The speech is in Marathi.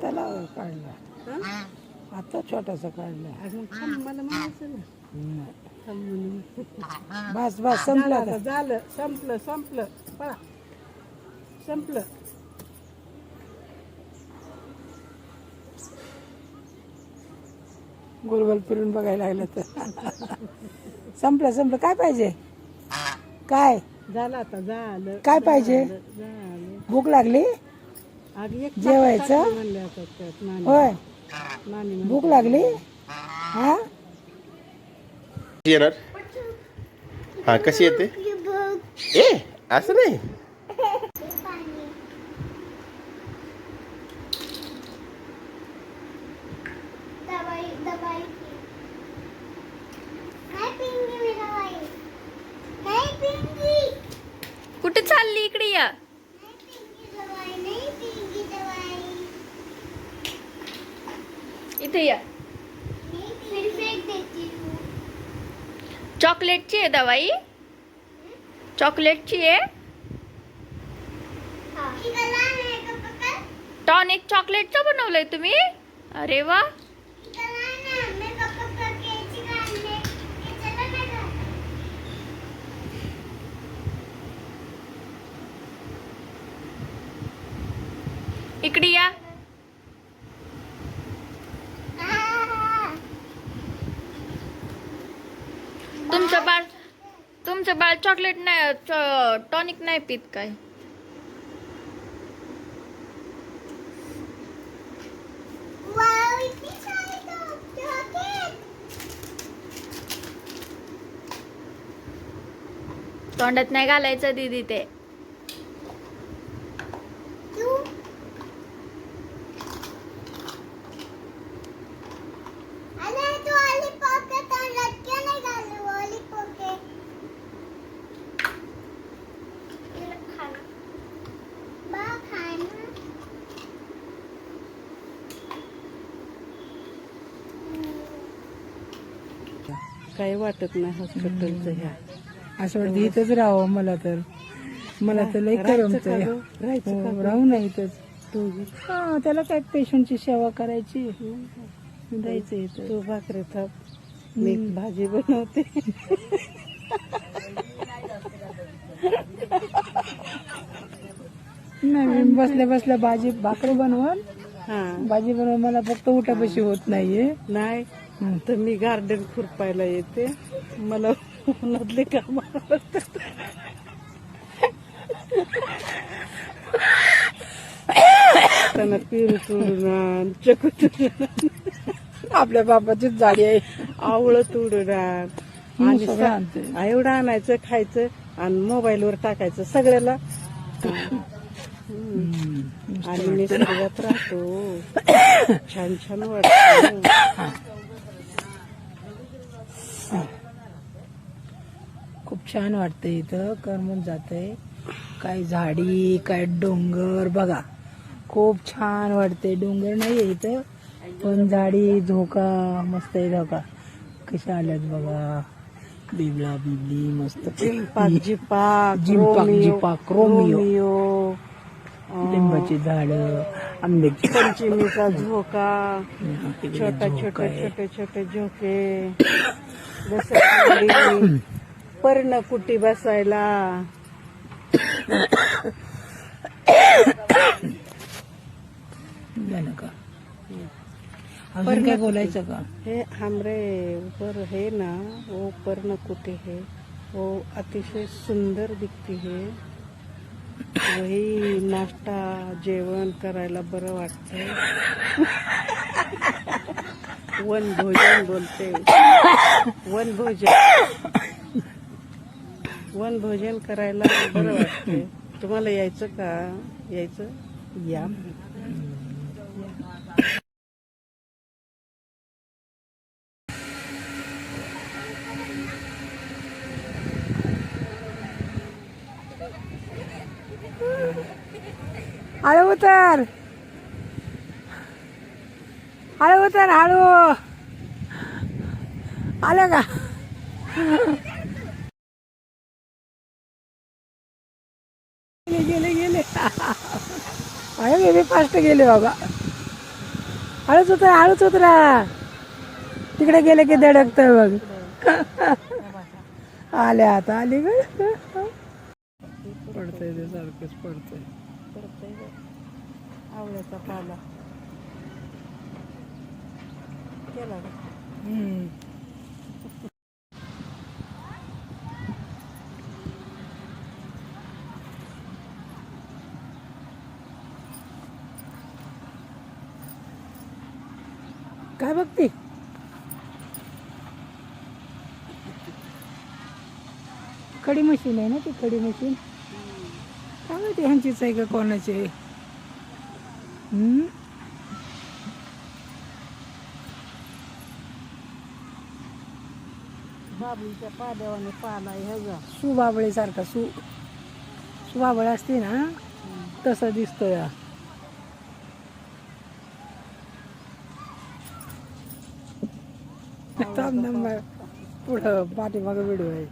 त्याला काढला आता छोटासा काढला. मला म्हणायचं ना बस बस संपलं आता. झालं संपलं संपलं पळा संपलं. गोलगोल फिरून बघायला लागलं तर संपलं संपलं. काय पाहिजे? काय झालं आता झालं. काय पाहिजे? झालं. भूक लागली? आधी एक जेवायचं? म्हणले आता त्यात नानी. होय नानी भूक लागली. हा येणार. हा कशी येते? ए असं नाही. कुठे चालली? इकडे या. इथे या. चॉकलेटची आहे दवाई. चॉकलेटची आहे. टॉनिक चॉकलेटचं बनवलंय तुम्ही? अरे वा. इकडे या. तुमचं बाळ चॉकलेट नाही टॉनिक नाही पित काय? तोंडात नाही घालायचं दीदी ते. काही वाटत नाही हॉस्पिटलचं ह्या. असं वाटतं इथंच राहावं मला तर. मला तर लई करमतंय. हो, राहू नाही इथंच. हा त्याला काय पेशंटची सेवा करायची. जायचं इथं. तू भाकरी थाप मी भाजी बनवते. नाही मी बसल्या बसल्या भाकरी बनवून हा भाजी बनवून मला फक्त उठापशी होत नाहीये. नाही तर मी गार्डन खुरपायला येते. मला उन्हातले काम आवडतात. त्यांना पेरू तोडून आण, चकू तोडून आण, आपल्या बापाचीच जाडी आहे. आवळं तोडून आण आणि सगळं आणते. एवढं आणायचं खायचं आणि मोबाईलवर टाकायचं सगळ्याला. आणि निसर्गात राहतो. छान छान वाटत. खूप छान वाटतंय इथं. करमून जातंय. काय झाडी काय डोंगर बघा. खूप छान वाटतंय. डोंगर नाहीये इथं पण झाडी झोका मस्त आहे. झोका कशा आल्यात बघा. बिबला बिबली मस्त. जिपाक रोमिओ लिंबाची झाड आंब्याची पंचमीचा झोका. छोटा छोटे छोटे झोके. बसायला पर्णकुटी बसायला. झालं का? अजून काय बोलायचं का? हे हमरे ऊपर है ना वो पर्णकुटी है. वो अतिशय सुंदर दिखती है. वही नाश्ता जेवण करायला बरं वाटतंय. वन भोजन बोलते. वन भोजन करायला बरं वाटतंय. तुम्हाला यायचं का? यायचं या. हळू उतर. हळू उतर हळू. आलं का? गेले गेले गेले. आहे बेबी फास्ट गेले बाबा. हळूच उतरा तिकडे गेले की धडकतंय बघ. आले आता आली ग. पडतंय ते सारखंच पडतंय. पडतंय बघ. आवळ्याचा पाला केला का? हम्म. काय बघते? खडी मशीन आहे ना ती. खडी मशीन काय माहिती ह्यांचीच आहे का कोणाची आहे? बाबळीच्या पाल्यावाने पाला ह्याचा सुबाबळे सारखा सुबाबळे असते ना तसा दिसतो या. पुढं पाठीमागं व्हिडिओ आहे.